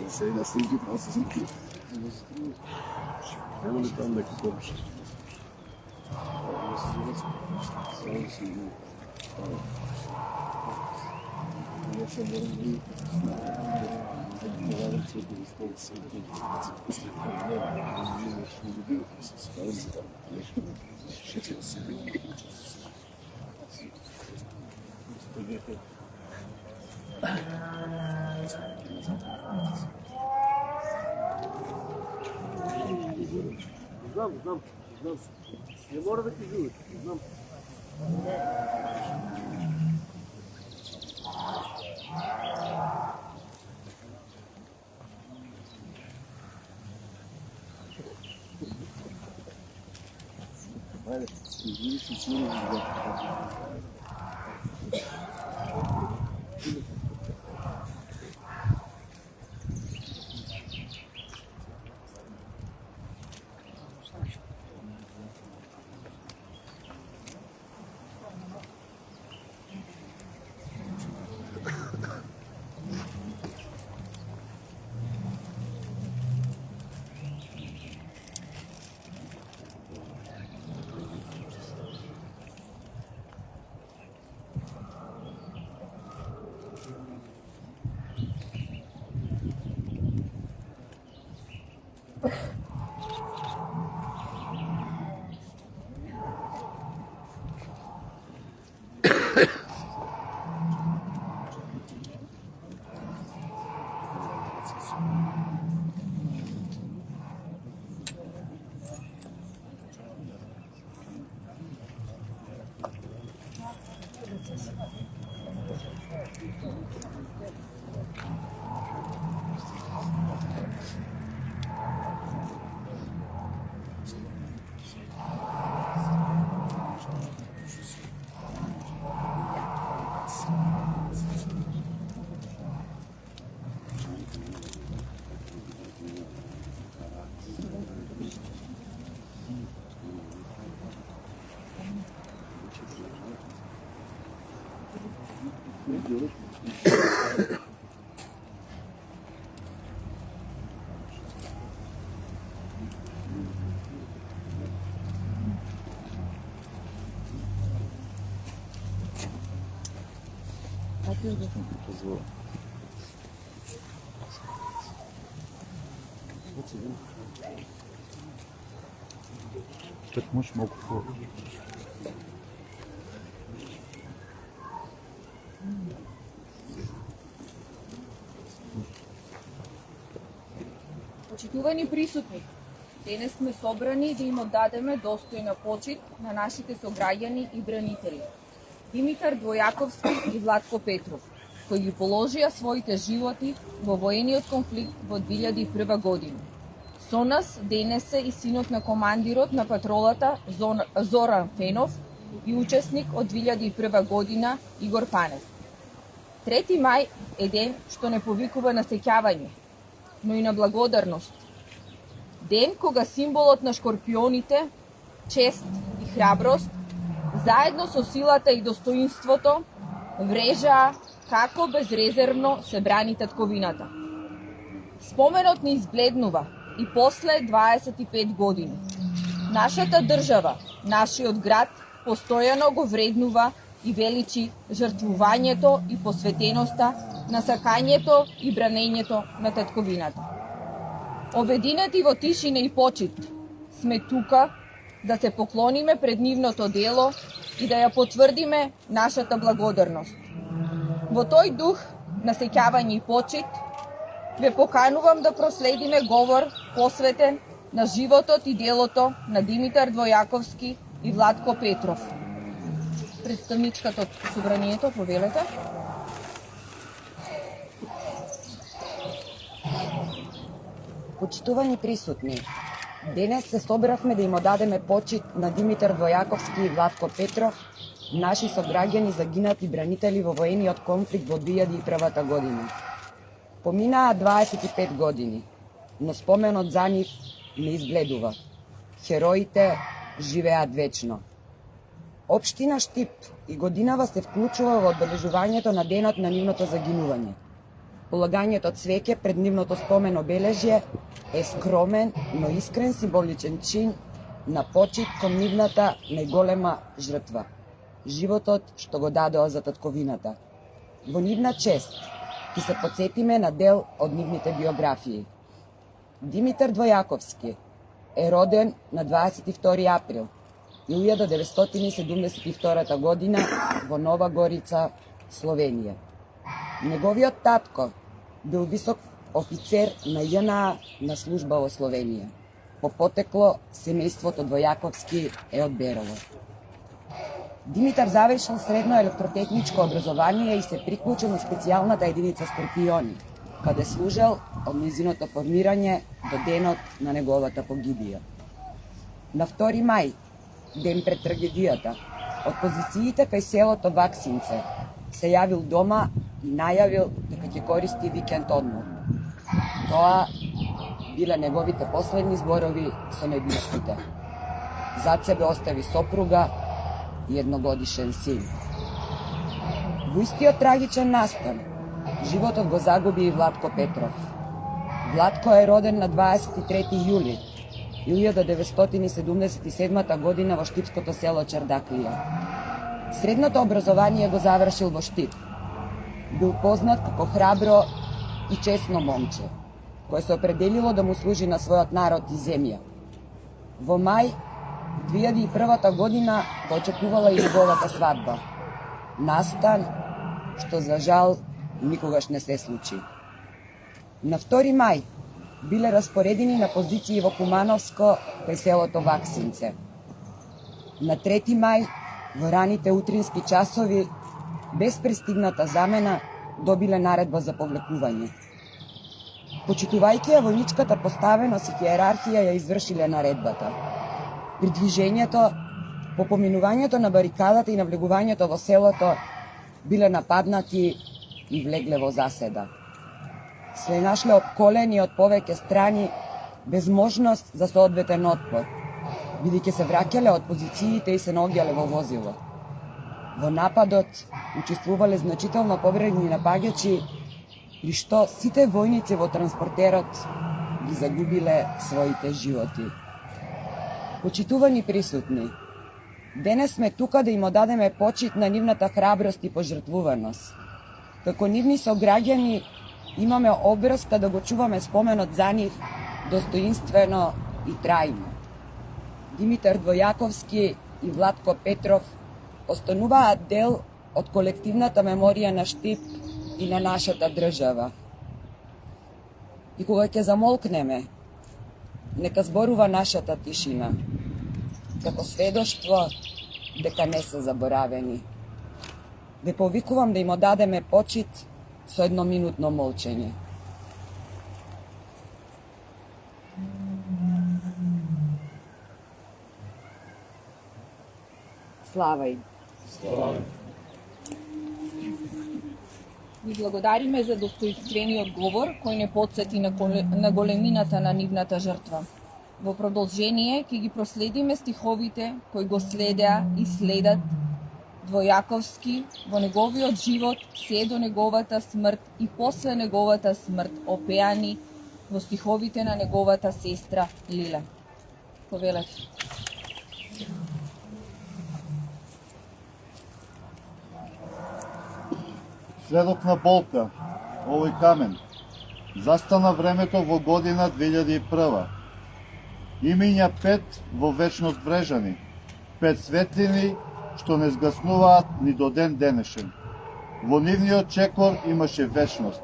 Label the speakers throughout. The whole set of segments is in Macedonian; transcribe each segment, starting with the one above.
Speaker 1: Сега снимки, просто снимки. Нема ли там нека корпиш? Знам. Не мора да кажуваш. Знам. Айде, извини се, че не
Speaker 2: Так можеш малко по...
Speaker 3: Почитувани присутни, денес сме собрани да им оддадеме достојна почит на нашите сограѓани и бранители Димитар Двојаковски и Владко Петров, кои ги положија своите животи во воениот конфликт во 2001 година. Со нас денес е и синот на командирот на патролата Зоран Фенов и учесник од 2001 година Игор Панев. 3 мај е ден што не повикува на сеќавање, но и на благодарност. Ден кога символот на шкорпионите, чест и храброст, заедно со силата и достоинството, врежаа како безрезервно се брани татковината. Споменот не избледнува и после 25 години. Нашата држава, нашиот град, постојано го вреднува и величи жртвувањето и посветеноста на сакањето и бранењето на татковината. Обединети во тишина и почит, сме тука да се поклониме пред нивното дело и да ја потврдиме нашата благодарност. Во тој дух на сеќавање и почит, ве поканувам да проследиме говор посветен на животот и делото на Димитар Двојаковски и Владко Петров. Представничката од собранието, повелете.
Speaker 4: Почитувани присутни, денес се собравме да им одадеме почит на Димитар Двојаковски и Владко Петров, наши сограѓани загинати бранители во воениот конфликт во 2001 година. Поминаа 25 години, но споменот за нив не изгледува. Хероите живеат вечно. Општина Штип и годинава се вклучува во одбележувањето на денот на нивното загинување. Полагањето цвеќе пред нивното спомен обележје е скромен, но искрен символичен чин на почит кон нивната најголема жртва – животот што го дадоа за татковината. Во нивна чест ќе се потсетиме на дел од нивните биографии. Димитар Двојаковски е роден на 22 април 1972 година во Нова Горица, Словенија. Неговиот татко бил висок офицер на ЈНА на служба во Словенија. По потекло, семејството Двојаковски е од Берово. Димитар завршил средно електротехничко образование и се приклучил на специјалната единица Скорпиони, каде служел од нејзиното формирање до денот на неговата погибија. На 2 мај, ден пред трагедијата, од позициите кај селото Ваксинце се јавил дома и најавил дека ќе користи викенд одмор. Тоа биле неговите последни зборови со најблиските. Зад себе остави сопруга и едногодишен син. Во истиот трагичен настан, животот го загуби и Владко Петров. Владко е роден на 23 јули 1977 година во штипското село Чардаклија. Средното образование го завршил во Штип. Бил познат како храбро и честно момче, кое се определило да му служи на својот народ и земја. Во мај 2001 година го очекувала и неговата свадба. Настан, што за жал никогаш не се случи. На 2 мај биле распоредени на позиции во Кумановско кај селото Ваксинце. На 3 мај, во раните утрински часови, без пристигната замена, добиле наредба за повлекување. Почитувајќи ја војничката поставеност и иерархија, ја извршиле наредбата. При движењето, по поминувањето на барикадата и навлегувањето во селото, биле нападнати и влегле во заседа. Се нашле обколени од повеќе страни, без можност за соодветен отпор, бидејќи се враќале од позициите и се наоѓале во возило. Во нападот учествувале значително повредени напаѓачи, при што сите војници во транспортерот ги загубиле своите животи. Почитувани присутни, денес сме тука да им одадеме почит на нивната храброст и пожртвуваност. Како нивни сограѓани, имаме обврска да го чуваме споменот за нив достоинствено и трајно. Димитар Двојаковски и Владко Петров остануваат дел од колективната меморија на Штип и на нашата држава. И кога ќе замолкнеме, нека зборува нашата тишина, како сведоштво дека не се заборавени. Ве повикувам да им одадеме почит со едноминутно молчење. Слава им!
Speaker 3: Ви благодариме за достоинствениот говор кој не потсети на големината на нивната жртва. Во продолжение ќе ги проследиме стиховите кои го следеа и следат Двојаковски во неговиот живот се до неговата смрт и после неговата смрт, опеани во стиховите на неговата сестра Лиле. Повелете.
Speaker 2: Следок на болка, овој камен, застана времето во година 2001. Имиња 5 во вечност врежани, 5 светлини што не згаснуваат ни до ден денешен. Во нивниот чекор имаше вечност.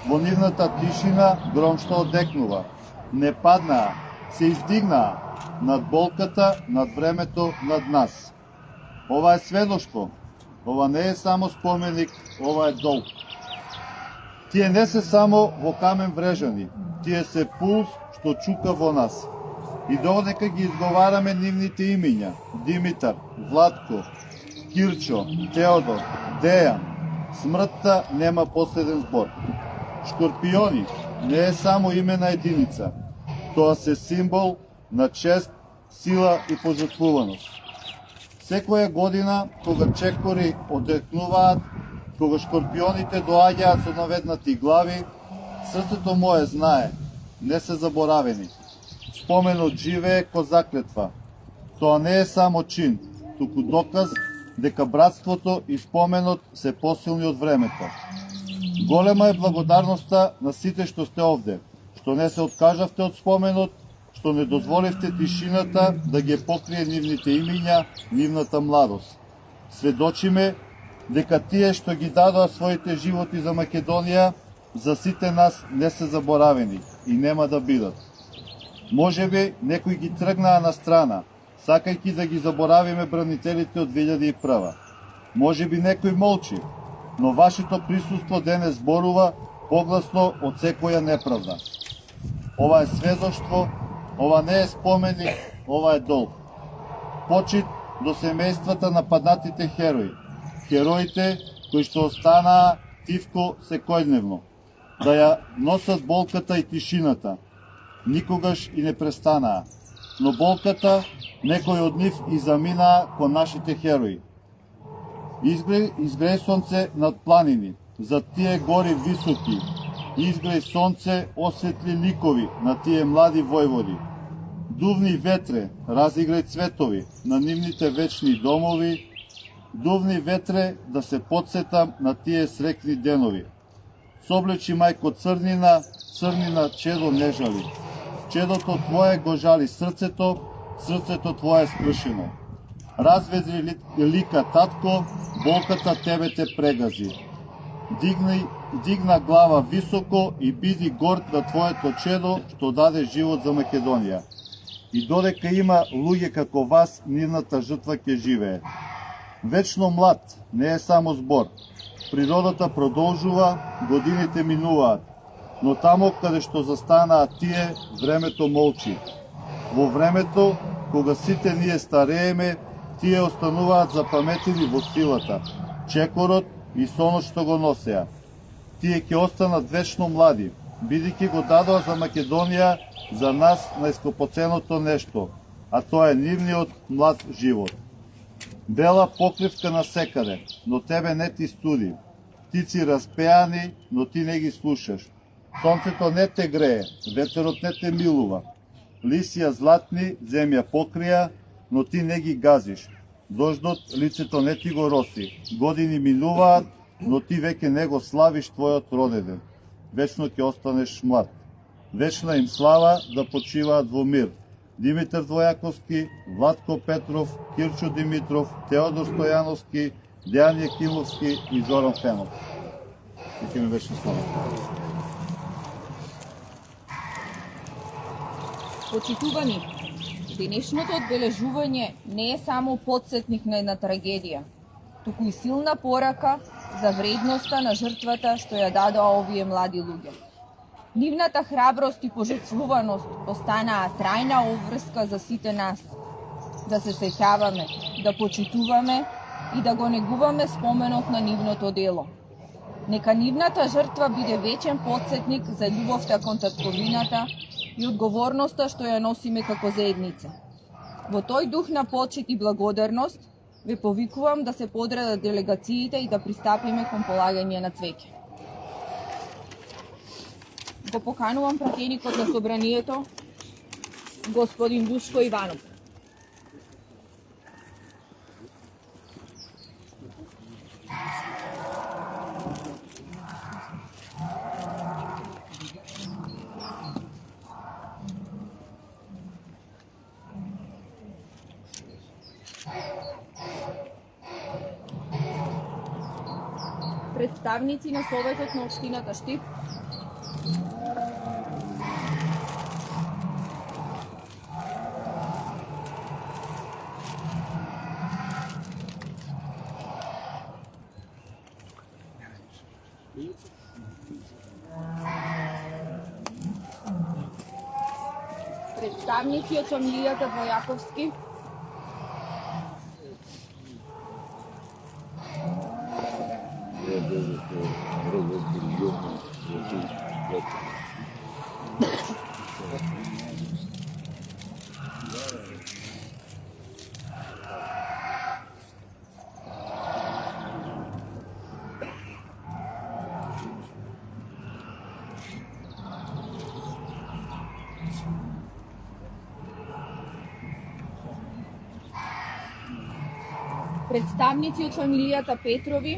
Speaker 2: Во нивната тишина гром што одекнува. Не паднаа, се издигнаа над болката, над времето, над нас. Ова е сведоштво. Ова не е само споменик, ова е долг. Тие не се само во камен врежани, тие се пулс што чука во нас. И додека ги изговараме нивните имиња, Димитар, Владко, Кирчо, Теодор, Дејан, смртта нема последен збор. Шкорпиони не е само име на единица, тоа се символ на чест, сила и пожртвуваност. Секоја година, кога чекори одекнуваат, кога шкорпионите доаѓаат со наведнати глави, срцето мое знае, не се заборавени. Споменот живее ко заклетва. Тоа не е само чин, туку доказ дека братството и споменот се посилни од времето. Голема е благодарноста на сите што сте овде, што не се откажавте од споменот, што не дозволивте тишината да ги покрие нивните имиња, нивната младост. Сведочиме дека тие што ги дадоа своите животи за Македонија, за сите нас не се заборавени и нема да бидат. Можеби некои ги тргнаа на страна, сакајќи да ги заборавиме бранителите од 2001. Можеби некој молчи, но вашето присуство денес зборува погласно од секоја неправда. Ова е сведоштво, ова не е споменик, ова е долг. Почит до семејствата на паднатите херои, хероите кои што останаа тивко секојдневно, да ја носат болката и тишината, никогаш и не престанаа, но болката некој од нив и заминаа кон нашите херои. Изгреј сонце над планини, за тие гори високи, изгреј сонце осветли ликови на тие млади војводи. Дувни ветре, разиграј цветови на нивните вечни домови, дувни ветре да се подсетам на тие срекни денови. Соблечи мајко црнина, црнина чедо не жали. Чедото твое го жали срцето, срцето твое скршено. Разведри лика татко, болката тебе те прегази. Дигна глава високо и биди горд на твоето чедо, што даде живот за Македонија. И додека има луѓе како вас, нивната жртва ќе живее. Вечно млад не е само збор. Природата продолжува, годините минуваат, но тамо каде што застанаат тие, времето молчи. Во времето, кога сите ние старееме, тие остануваат запаметени во силата, чекорот и сонот што го носеа. Тие ќе останат вечно млади, бидејќи го дадоа за Македонија, за нас најскопоценото нешто, а тоа е нивниот млад живот. Бела покривка на секаде, но тебе не ти студи. Птици распеани, но ти не ги слушаш. Сонцето не те грее, ветерот не те милува. Лисија златни, земја покрија, но ти не ги газиш. Дождот лицето не ти го роси. Години минуваат, но ти веќе не го славиш твојот родеден. Вечно ќе останеш млад. Вечна им слава да почиваат во мир. Димитар Двојаковски, Владко Петров, Кирчо Димитров, Теодор Стојановски, Дејан Јакимовски и Зоран Фенов. Нека ми вечна слава.
Speaker 3: Почитувани, денешното одбележување не е само подсетник на една трагедија, туку и силна порака за вредноста на жртвата што ја дадоа овие млади луѓе. Нивната храброст и пожртвуваност останаа трајна обврска за сите нас. Да се сеќаваме, да почитуваме и да го негуваме споменот на нивното дело. Нека нивната жртва биде вечен подсетник за љубовта кон татковината и одговорноста што ја носиме како заедница. Во тој дух на почит и благодарност, ве повикувам да се подредат делегациите и да пристапиме кон полагање на цвеќе. Го поканувам пратеникот на собранието, господин Душко Иванов. Представници на Советот на општината Штип, представници од фамилијата Двојаковски, Представници од фамилијата Петрови,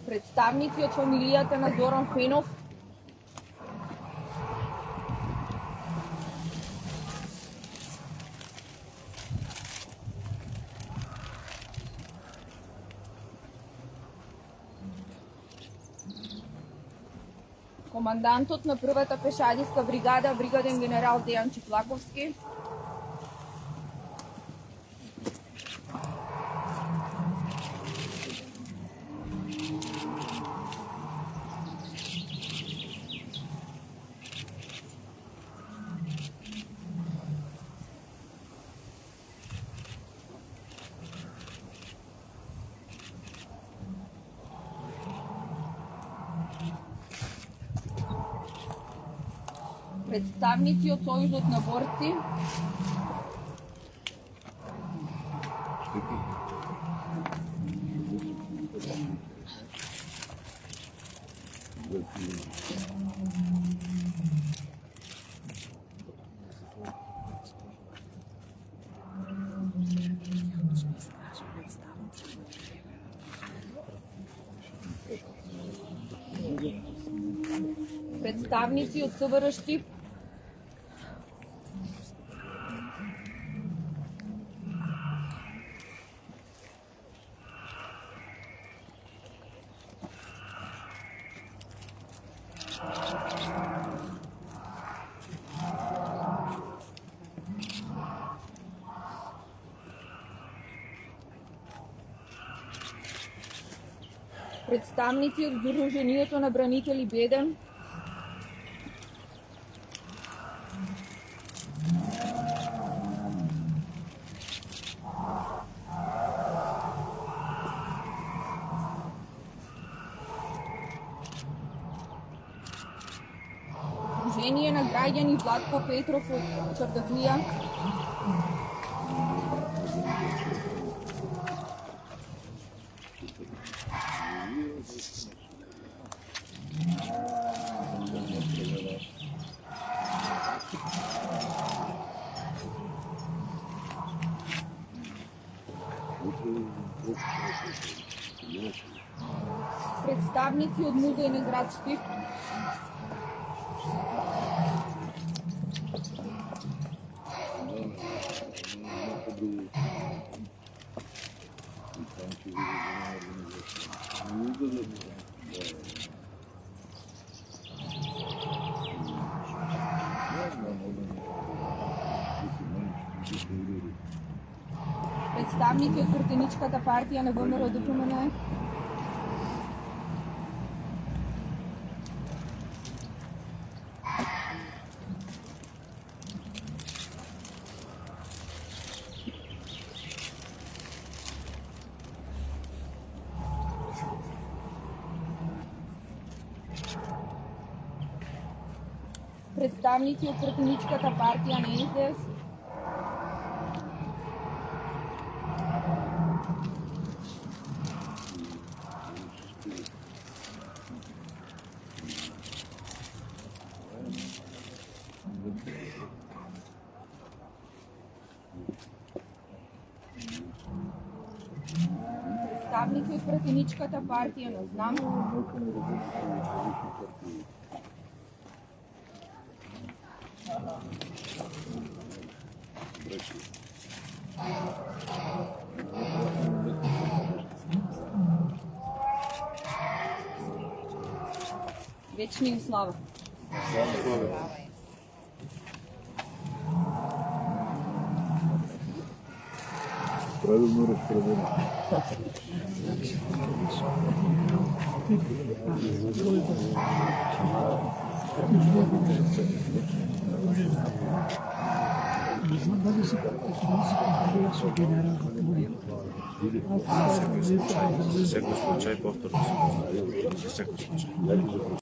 Speaker 3: представници од фамилијата на Зоран Фенов, командантот на првата пешадиска бригада, бригаден генерал Дејан Чиплаковски, представници од Сојузот на борци, представници од СВР Штип, представници од Сдруженијето на бранители Беден, Сдружение на граѓани Владко Петров од Чардаглија, представници од Музеј на град Штип, представници од претеничката партија на ВМРО ДПМН, представници од претеничката партија на СДС, представници од претеничката партија на ЗНАМ, вечни им слава.
Speaker 1: Правилно разпределено.
Speaker 5: Не знам дали се со генерал
Speaker 6: За секој случај повторно се секој случај.